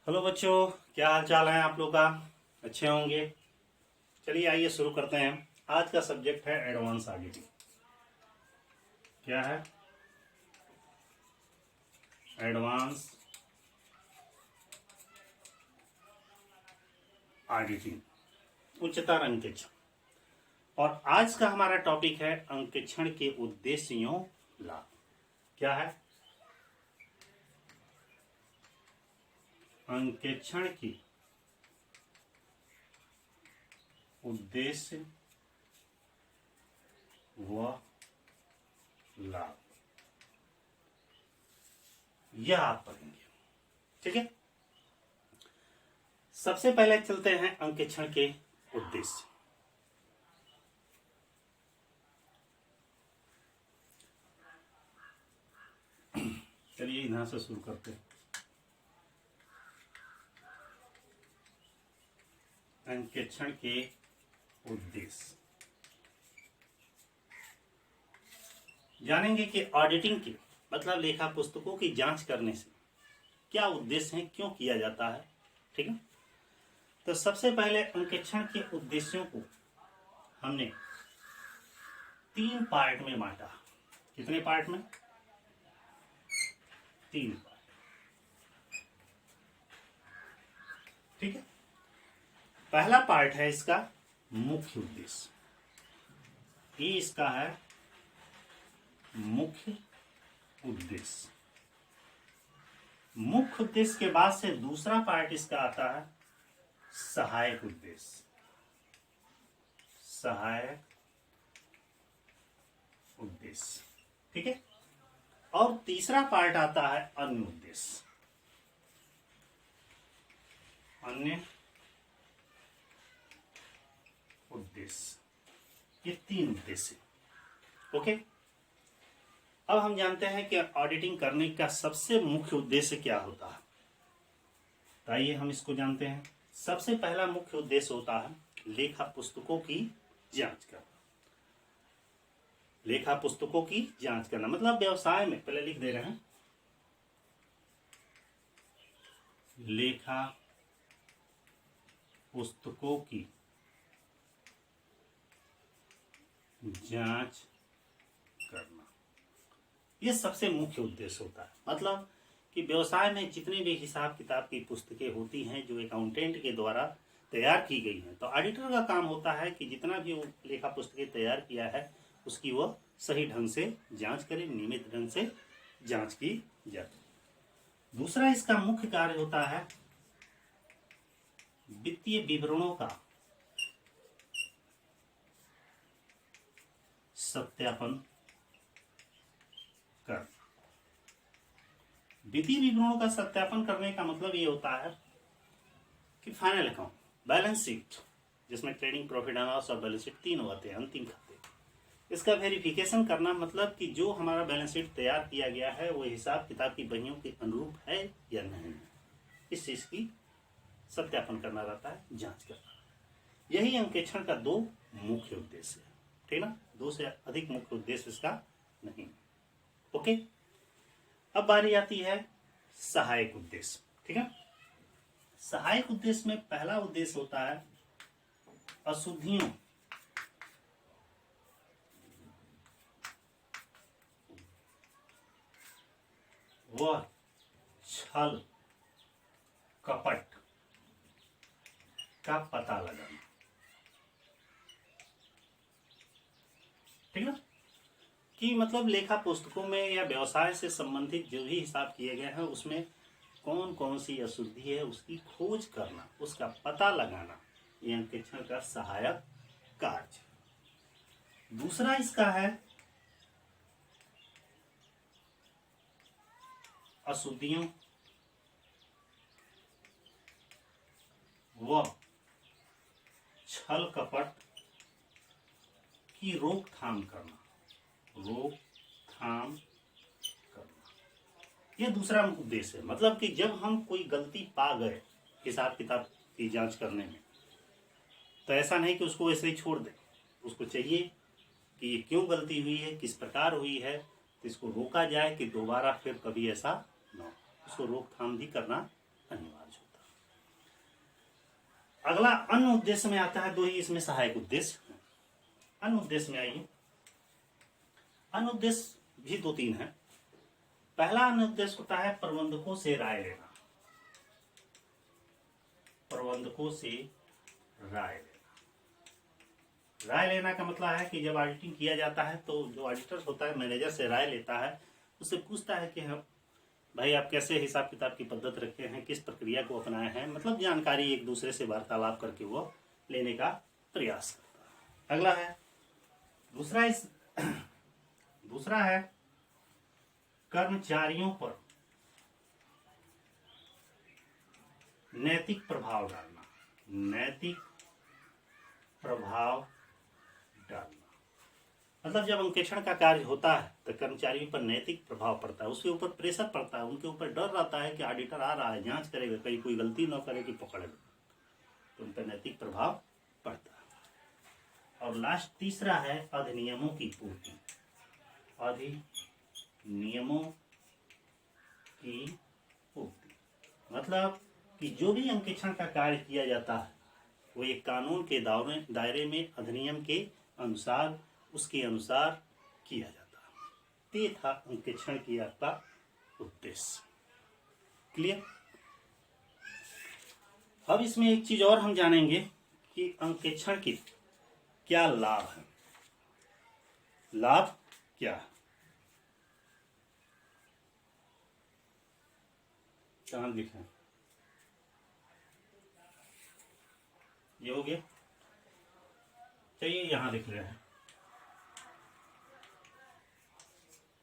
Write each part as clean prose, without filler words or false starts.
Hello बच्चों, क्या हाल चाल है आप लोग का। अच्छे होंगे। चलिए आइए शुरू करते हैं। आज का सब्जेक्ट है एडवांस ऑडिटिंग। क्या है? एडवांस ऑडिटिंग, उच्चतर अंकेक्षण। और आज का हमारा टॉपिक है अंकेक्षण के उद्देश्यों लाभ। क्या है? अंकेक्षण की उद्देश्य व लाभ, यह आप पढ़ेंगे। ठीक है, सबसे पहले चलते हैं अंकेक्षण के उद्देश्य। चलिए यहां से शुरू करते हैं। अंकेक्षण के उद्देश्य जानेंगे कि ऑडिटिंग के मतलब लेखा पुस्तकों की जांच करने से क्या उद्देश्य है, क्यों किया जाता है। ठीक है, तो सबसे पहले अंकेक्षण के उद्देश्यों को हमने 3 पार्ट में बांटा। कितने पार्ट में? 3 पार्ट। ठीक है, पहला पार्ट है इसका मुख्य उद्देश्य। ये इसका है मुख्य उद्देश्य। मुख्य उद्देश्य के बाद से दूसरा पार्ट इसका आता है सहायक उद्देश्य। सहायक उद्देश्य, ठीक है। और तीसरा पार्ट आता है अन्य उद्देश्य। अन्य उद्देश्य, ये 3 उद्देश्य। ओके, अब हम जानते हैं कि ऑडिटिंग करने का सबसे मुख्य उद्देश्य क्या होता है। तो आइए हम इसको जानते हैं। सबसे पहला मुख्य उद्देश्य होता है लेखा पुस्तकों की जांच करना। लेखा पुस्तकों की जांच करना मतलब व्यवसाय में, पहले लिख दे रहे हैं, लेखा पुस्तकों की जांच करना, ये सबसे मुख्य उद्देश्य होता है। मतलब कि व्यवसाय में जितने भी हिसाब किताब की पुस्तकें होती हैं जो अकाउंटेंट के द्वारा तैयार की गई हैं, तो ऑडिटर का काम होता है कि जितना भी वो लेखा पुस्तकें तैयार किया है उसकी वह सही ढंग से जांच करे, नियमित ढंग से जांच की जाए। दूसरा इसका मुख्य कार्य होता है वित्तीय विवरणों का सत्यापन करना। वित्तीय विवरणों का सत्यापन करने का मतलब ये होता है कि फाइनल अकाउंट, बैलेंस शीट, जिसमें ट्रेडिंग, प्रॉफिट एंड लॉस और बैलेंस शीट तीनों आते हैं, अंतिम खाते, इसका वेरिफिकेशन करना। मतलब कि जो हमारा बैलेंस शीट तैयार किया गया है वो हिसाब किताब की बहियों के अनुरूप है या नहीं, इस चीज की सत्यापन करना रहता है, जांच करना। यही अंकेक्षण का 2 मुख्य उद्देश्य है। ठीक ना, 2 से अधिक मुख्य उद्देश्य इसका नहीं। ओके, अब बारी आती है सहायक उद्देश्य। ठीक है, सहायक उद्देश्य में पहला उद्देश्य होता है अशुद्धियों व छल कपट का पता लगाना। ठीक ना, कि मतलब लेखा पुस्तकों में या व्यवसाय से संबंधित जो भी हिसाब किए गए हैं उसमें कौन कौन सी अशुद्धि है उसकी खोज करना, उसका पता लगाना, ये अंकेक्षण का सहायक कार्य। दूसरा इसका है अशुद्धियों व छल कपट की रोकथाम करना। रोकथाम करना, यह दूसरा उद्देश्य है। मतलब कि जब हम कोई गलती पा गए हिसाब किताब की जांच करने में, तो ऐसा नहीं कि उसको वैसे ही छोड़ दें। उसको चाहिए कि ये क्यों गलती हुई है, किस प्रकार हुई है, तो इसको रोका जाए कि दोबारा फिर कभी ऐसा न हो। उसको रोकथाम भी करना अनिवार्य होता अगला अन्य उद्देश्य में आता है, दो ही इसमें सहायक उद्देश्य। अन्य उद्देश्य में आइए, अन्य उद्देश्य भी दो तीन है। पहला अन्य उद्देश्य होता है प्रबंधकों से राय लेना। प्रबंधकों से राय लेना। राय लेना का मतलब है कि जब ऑडिटिंग किया जाता है तो जो ऑडिटर होता है मैनेजर से राय लेता है, उससे पूछता है कि हम भाई आप कैसे हिसाब किताब की पद्धत रखे हैं, किस प्रक्रिया को अपनाए हैं, मतलब जानकारी एक दूसरे से वार्तालाप करके वो लेने का प्रयास करता है। अगला है दूसरा है कर्मचारियों पर नैतिक प्रभाव डालना। नैतिक प्रभाव डालना मतलब जब अंकेक्षण का कार्य होता है तो कर्मचारियों पर नैतिक प्रभाव पड़ता है, उसके ऊपर प्रेशर पड़ता है, उनके ऊपर डर रहता है कि ऑडिटर आ रहा है, जांच करेगा, कहीं कोई गलती न करे कि पकड़ेगा, तो उन पर नैतिक प्रभाव पड़ता है। और लास्ट तीसरा है अधिनियमों की पूर्ति। अधिनियमों की पूर्ति मतलब कि जो भी अंकेक्षण का कार्य किया जाता है वो एक कानून के दायरे में अधिनियम के अनुसार, उसके अनुसार किया जाता है। ये था अंकेक्षण की आपका उद्देश्य। क्लियर? अब इसमें एक चीज और हम जानेंगे कि अंकेक्षण की क्या लाभ है। लाभ क्या है? कहाँ लिखे? ये हो गया, चलिए यहां लिख रहे हैं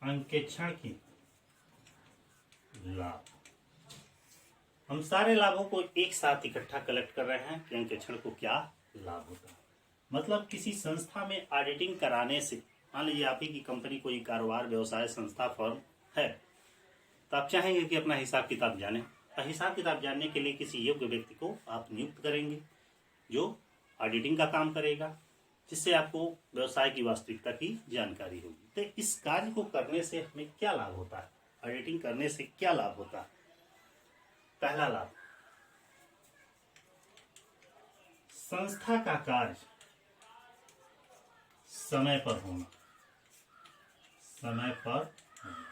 अंकेक्षण की लाभ। हम सारे लाभों को एक साथ इकट्ठा कलेक्ट कर रहे हैं कि अंकेक्षण को क्या लाभ होता है। मतलब किसी संस्था में ऑडिटिंग कराने से, मान लीजिए आप ही की कंपनी कोई कारोबार, व्यवसाय, संस्था, फर्म है, तो आप चाहेंगे कि अपना हिसाब किताब जाने, और हिसाब किताब जानने के लिए किसी योग्य व्यक्ति को आप नियुक्त करेंगे जो ऑडिटिंग का काम करेगा, जिससे आपको व्यवसाय की वास्तविकता की जानकारी होगी। तो इस कार्य को करने से हमें क्या लाभ होता है, ऑडिटिंग करने से क्या लाभ होता है? पहला लाभ, संस्था का कार्य समय पर होना। समय पर होना।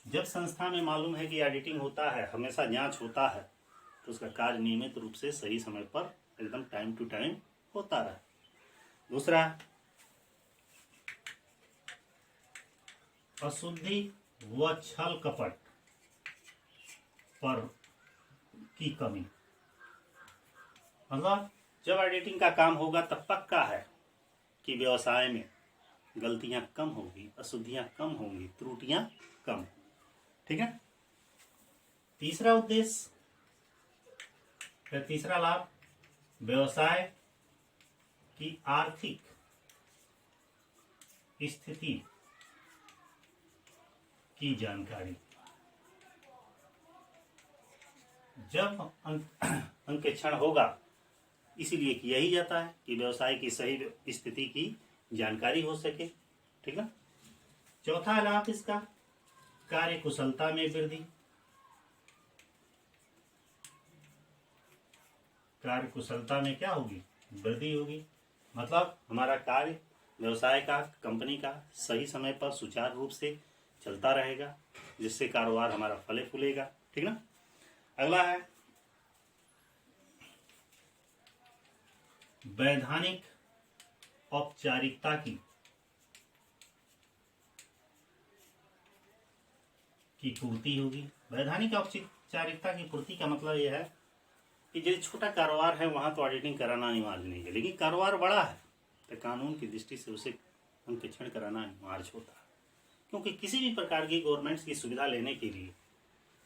जब संस्था में मालूम है कि ऑडिटिंग होता है, हमेशा जांच होता है, तो उसका कार्य नियमित रूप से सही समय पर एकदम टाइम टू टाइम होता रहे। दूसरा, अशुद्धि व छल कपट पर की कमी। मतलब जब ऑडिटिंग का काम होगा तब पक्का है कि व्यवसाय में गलतियां कम होगी, अशुद्धियां कम होंगी, त्रुटियां कम। ठीक है। तीसरा उद्देश्य, फिर तीसरा लाभ, व्यवसाय की आर्थिक स्थिति की जानकारी। जब अंकेक्षण होगा, इसीलिए किया ही जाता है कि व्यवसाय की सही स्थिति की जानकारी हो सके। ठीक ना। चौथा लाभ इसका, कार्य कुशलता में वृद्धि। कार्य कुशलता में क्या होगी? वृद्धि होगी। मतलब हमारा कार्य, व्यवसाय का, कंपनी का सही समय पर सुचारू रूप से चलता रहेगा, जिससे कारोबार हमारा फले फूलेगा। ठीक ना। अगला है वैधानिक औपचारिकता की पूर्ति होगी। वैधानिक औपचारिकता की पूर्ति का मतलब यह है कि जो छोटा कारोबार है वहां तो ऑडिटिंग कराना अनिवार्य नहीं है, लेकिन कारोबार बड़ा है तो कानून की दृष्टि से उसे अंकेक्षण कराना अनिवार्य होता है। क्योंकि किसी भी प्रकार की गवर्नमेंट की सुविधा लेने के लिए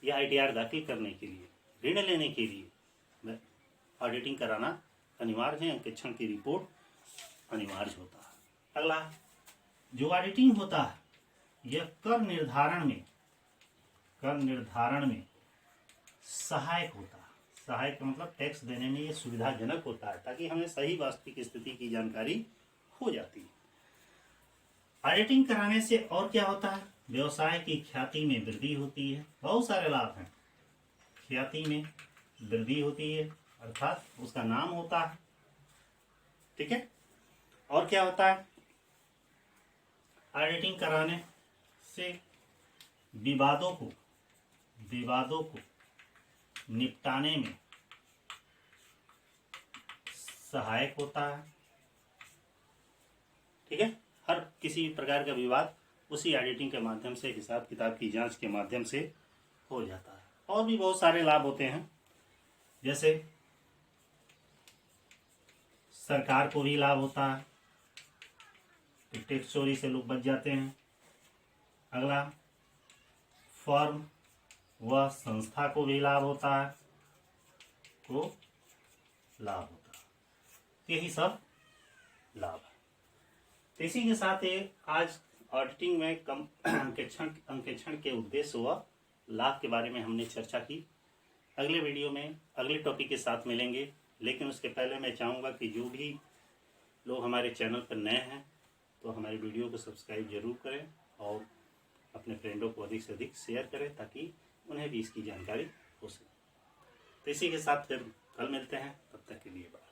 या ITR दाखिल करने के लिए, ऋण लेने के लिए ऑडिटिंग कराना अनिवार्य है, अंकेक्षण की रिपोर्ट अनिवार्य होता है। अगला, जो ऑडिटिंग होता है यह कर निर्धारण में सहायक होता है। सहायक का मतलब टैक्स देने में ये सुविधाजनक होता है, ताकि हमें सही वास्तविक स्थिति की जानकारी हो जाती है। ऑडिटिंग कराने से और क्या होता है? व्यवसाय की ख्याति में वृद्धि होती है। बहुत सारे लाभ हैं। ख्याति में वृद्धि होती है अर्थात उसका नाम होता है। ठीक है, और क्या होता है, ऑडिटिंग कराने से विवादों को निपटाने में सहायक होता है। ठीक है, हर किसी प्रकार का विवाद उसी ऑडिटिंग के माध्यम से, हिसाब किताब की जांच के माध्यम से हो जाता है। और भी बहुत सारे लाभ होते हैं, जैसे सरकार को भी लाभ होता है, टैक्स चोरी से लोग बच जाते हैं। अगला, फर्म व संस्था को भी लाभ होता है, यही सब लाभ है। तो इसी के साथ आज ऑडिटिंग में अंकेक्षण के उद्देश्य व लाभ के बारे में हमने चर्चा की। अगले वीडियो में अगले टॉपिक के साथ मिलेंगे, लेकिन उसके पहले मैं चाहूँगा कि जो भी लोग हमारे चैनल पर नए हैं तो हमारे वीडियो को सब्सक्राइब जरूर करें और अपने फ्रेंडों को अधिक से अधिक शेयर करें, ताकि उन्हें भी इसकी जानकारी हो सके। तो इसी के साथ फिर कल मिलते हैं, तब तक के लिए बाय।